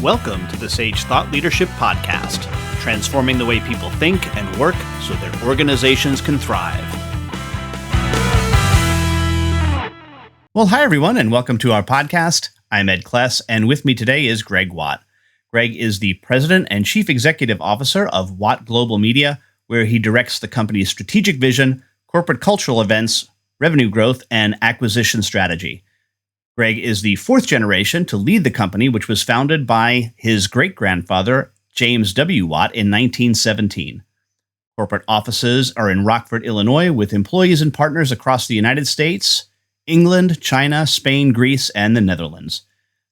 Welcome to the Sage Thought Leadership Podcast, transforming the way people think and work so their organizations can thrive. Well, hi, everyone, and welcome to our podcast. I'm Ed Kless, and with me today is Greg Watt. Greg is the President and Chief Executive Officer of Watt Global Media, where he directs the company's strategic vision, corporate cultural events, revenue growth, and acquisition strategy. Greg is the fourth generation to lead the company, which was founded by his great-grandfather, James W. Watt, in 1917. Corporate offices are in Rockford, Illinois, with employees and partners across the United States, England, China, Spain, Greece, and the Netherlands.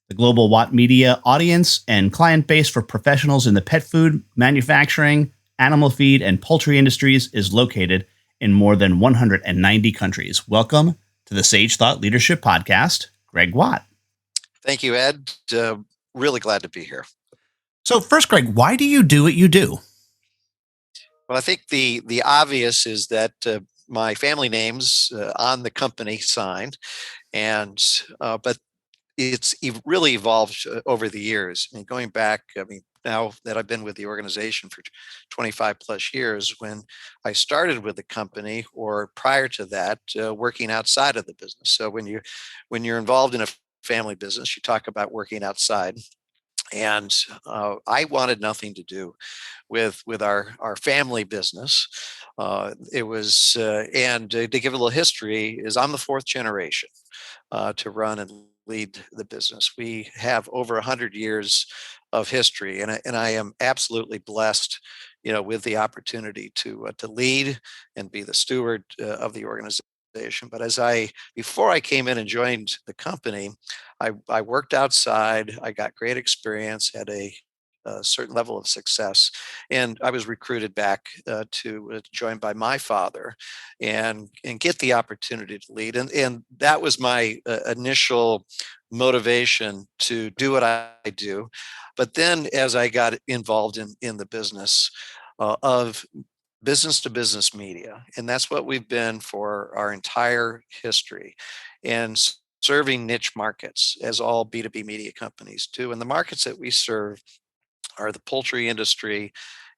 The global Watt Media audience and client base for professionals in the pet food, manufacturing, animal feed, and poultry industries is located in more than 190 countries. Welcome to the Sage Thought Leadership Podcast, Greg Watt. Thank you, Ed. Really glad to be here. So first, Greg, why do you do what you do? Well, I think the obvious is that my family name's on the company sign, and but it's really evolved over the years. I mean, going back, now that I've been with the organization for 25 plus years, when I started with the company, or prior to that, working outside of the business. So when you're involved in a family business, you talk about working outside. And I wanted nothing to do with our family business. It was and to give a little history, is I'm the fourth generation to run and lead the business. We have over 100 years of history, and I am absolutely blessed, with the opportunity to lead and be the steward of the organization. But before I came in and joined the company, I worked outside. I got great experience, had a certain level of success, and I was recruited back to join by my father, and get the opportunity to lead. And that was my initial motivation to do what I do. But then, as I got involved in the business of business to business media, and that's what we've been for our entire history, and serving niche markets, as all B2B media companies do. And the markets that we serve are the poultry industry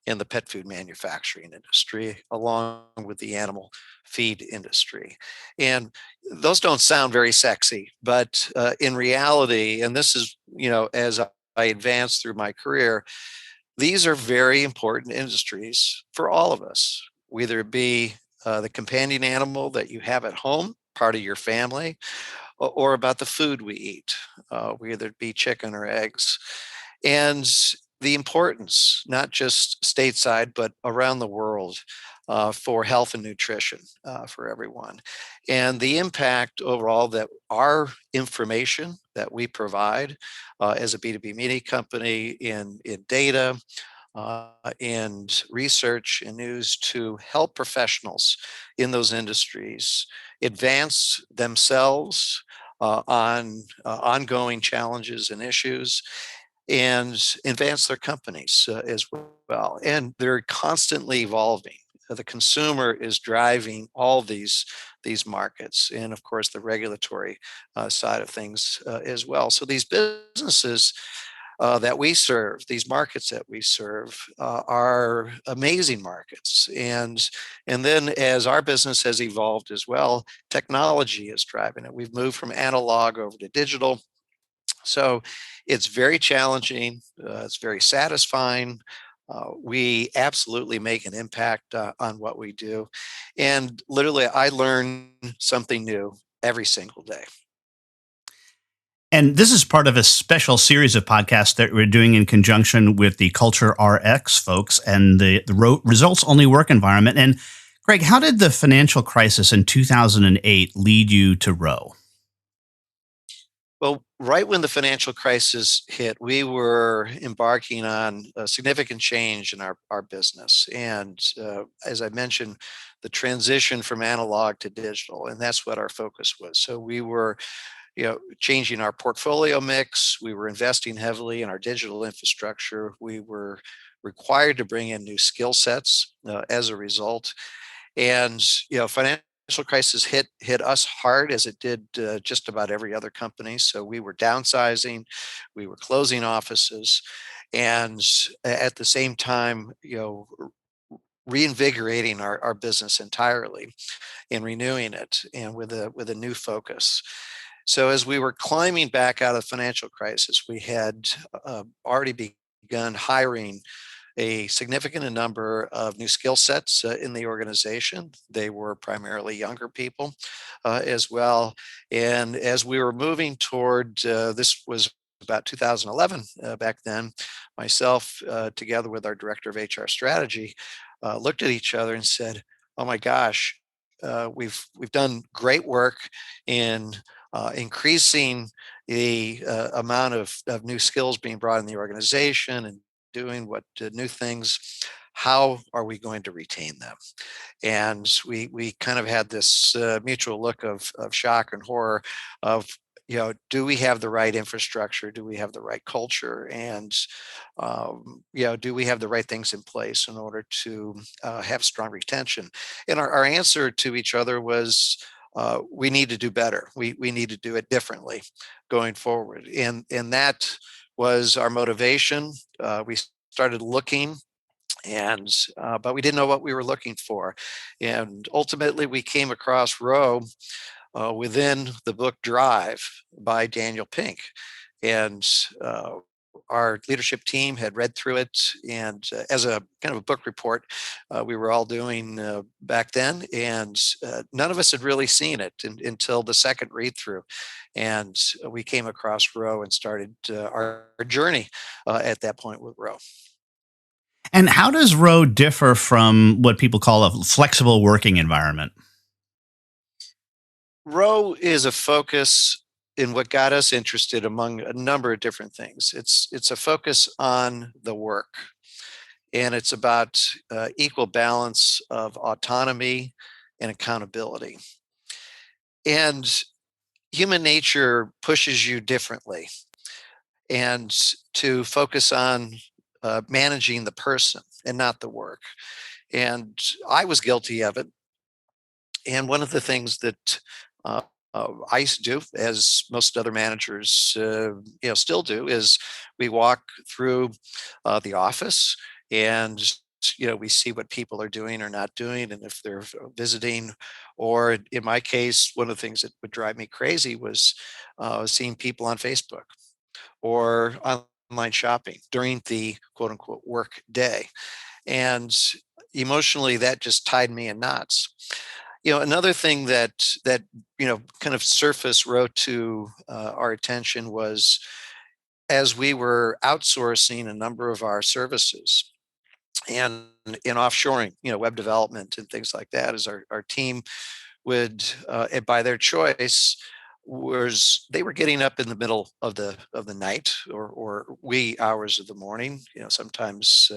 and the pet food manufacturing industry, along with the animal feed industry. And those don't sound very sexy, but in reality, and this is, as I advance through my career, these are very important industries for all of us, whether it be the companion animal that you have at home, part of your family, or about the food we eat, whether it be chicken or eggs. And the importance, not just stateside, but around the world, for health and nutrition for everyone. And the impact overall that our information that we provide as a B2B media company in data, and research and news to help professionals in those industries advance themselves on ongoing challenges and issues, and advance their companies as well. And they're constantly evolving. The consumer is driving all these markets, and of course the regulatory side of things as well. So these businesses that we serve, these markets that we serve, are amazing markets. And then, as our business has evolved as well, technology is driving it. We've moved from analog over to digital. So it's very challenging. It's very satisfying. We absolutely make an impact on what we do. And literally, I learn something new every single day. And this is part of a special series of podcasts that we're doing in conjunction with the Culture RX folks and the results only work environment. And Greg, how did the financial crisis in 2008 lead you to ROWE? Well, right when the financial crisis hit, we were embarking on a significant change in our business. And as I mentioned, the transition from analog to digital, and that's what our focus was. So we were changing our portfolio mix. We were investing heavily in our digital infrastructure. We were required to bring in new skill sets as a result. And financial crisis hit us hard, as it did just about every other company. So we were downsizing, we were closing offices, and at the same time, reinvigorating our business entirely and renewing it, and with a new focus. So as we were climbing back out of the financial crisis, we had already begun hiring a significant number of new skill sets in the organization. They were primarily younger people as well. And as we were moving toward, this was about 2011 back then, myself, together with our director of HR strategy, looked at each other and said, "Oh my gosh, we've done great work in increasing the amount of new skills being brought in the organization and doing what new things. How are we going to retain them?" And we kind of had this mutual look of shock and horror of, do we have the right infrastructure? Do we have the right culture? And do we have the right things in place in order to have strong retention? And our answer to each other was, we need to do better. We need to do it differently going forward. And that was our motivation. We started looking, and but we didn't know what we were looking for. And ultimately, we came across ROWE within the book Drive by Daniel Pink. And our leadership team had read through it, and as a kind of a book report, we were all doing back then, and none of us had really seen it until the second read through. And we came across ROWE and started our journey at that point with ROWE. And how does ROWE differ from what people call a flexible working environment? ROWE is a focus in what got us interested among a number of different things. It's a focus on the work, and it's about equal balance of autonomy and accountability. And human nature pushes you differently, and to focus on managing the person and not the work. And I was guilty of it. And one of the things that uh, I used to do, as most other managers, still do, is we walk through the office, and we see what people are doing or not doing, and if they're visiting. Or in my case, one of the things that would drive me crazy was seeing people on Facebook or online shopping during the quote unquote work day. And emotionally, that just tied me in knots. Another thing that kind of surface wrote to our attention was, as we were outsourcing a number of our services and in offshoring, web development and things like that, as our team would, by their choice, was they were getting up in the middle of the night, or wee hours of the morning, sometimes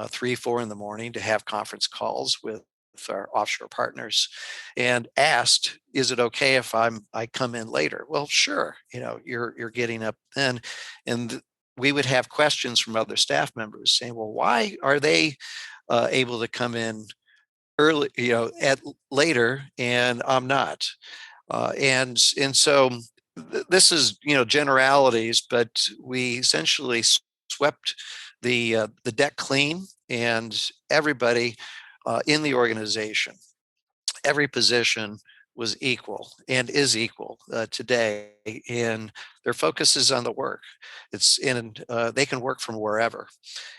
3, 4 in the morning, to have conference calls with our offshore partners, and asked, "Is it okay if I come in later?" Well, sure. You're getting up then, and we would have questions from other staff members saying, "Well, why are they able to come in early, at later, and I'm not?" And so this is, generalities, but we essentially swept the deck clean, and everybody in the organization, every position was equal and is equal today, and their focus is on the work. It's in They can work from wherever,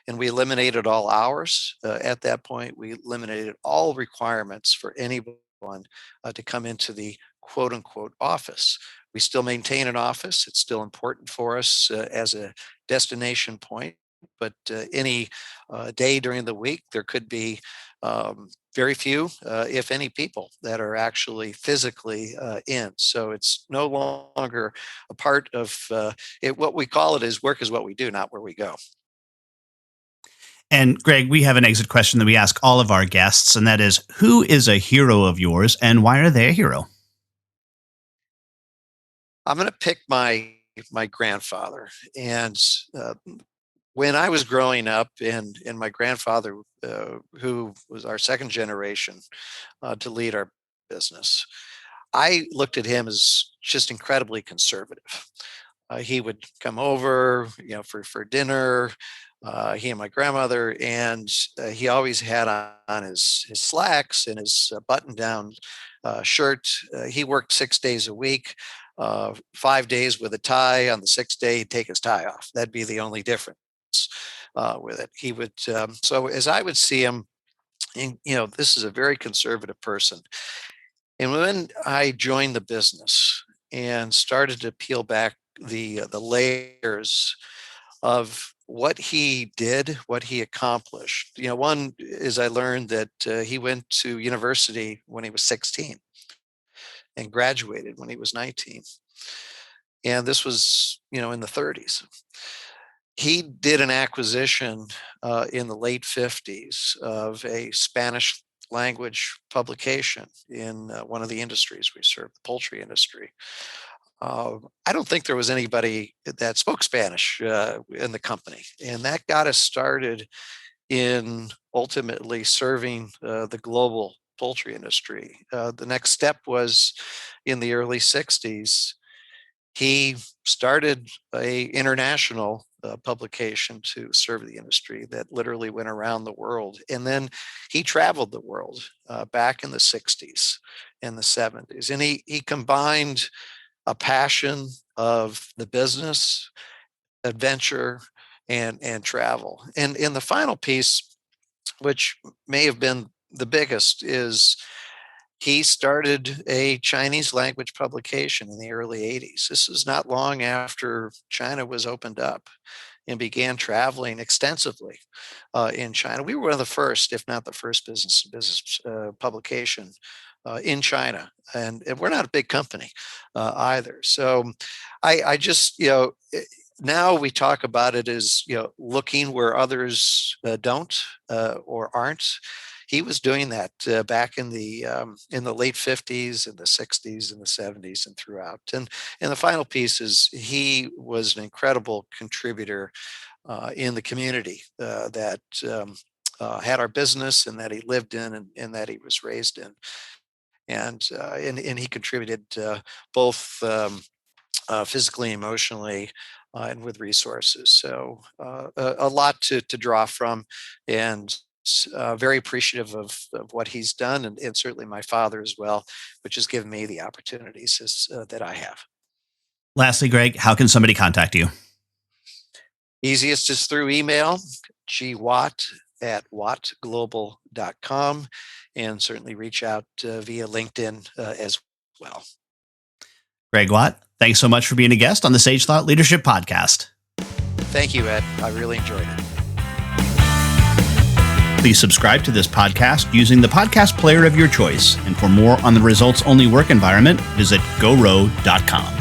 and we eliminated all hours at that point. We eliminated all requirements for anyone to come into the quote unquote office. We still maintain an office. It's still important for us as a destination point, but any day during the week, there could be very few, if any, people that are actually physically in. So it's no longer a part of it. What we call it is, work is what we do, not where we go. And Greg, we have an exit question that we ask all of our guests, and that is, who is a hero of yours and why are they a hero? I'm going to pick my grandfather. And when I was growing up, and my grandfather, who was our second generation to lead our business. I looked at him as just incredibly conservative. He would come over, for dinner. He and my grandmother, and he always had on his slacks and his button-down shirt. He worked 6 days a week, 5 days with a tie. On the sixth day, he'd take his tie off. That'd be the only difference with it. He would. So as I would see him, this is a very conservative person. And when I joined the business and started to peel back the layers of what he did, what he accomplished. One is I learned that he went to university when he was 16 and graduated when he was 19. And this was, in the 30s. He did an acquisition in the late 50s of a Spanish language publication in one of the industries we serve, the poultry industry. I don't think there was anybody that spoke Spanish in the company, and that got us started in ultimately serving the global poultry industry. The next step was in the early 60s. He started a international publication to serve the industry that literally went around the world. And then he traveled the world back in the 60s and the 70s. And he combined a passion of the business, adventure, and travel. And in the final piece, which may have been the biggest, is he started a Chinese language publication in the early 80s. This is not long after China was opened up, and began traveling extensively in China. We were one of the first, if not the first, business publication in China, and we're not a big company either. So I just, now we talk about it as, looking where others don't or aren't. He was doing that back in the late 50s and the 60s and the 70s and throughout. And the final piece is he was an incredible contributor in the community that had our business and that he lived in and that he was raised in. And he contributed both physically, emotionally, and with resources. So a lot to draw from, and very appreciative of what he's done, and certainly my father as well, which has given me the opportunities that I have. Lastly, Greg, how can somebody contact you? Easiest is through email, gwatt@wattglobal.com, and certainly reach out via LinkedIn as well. Greg Watt, thanks so much for being a guest on the Sage Thought Leadership Podcast. Thank you, Ed. I really enjoyed it. Please subscribe to this podcast using the podcast player of your choice. And for more on the results-only work environment, visit GoRowe.com.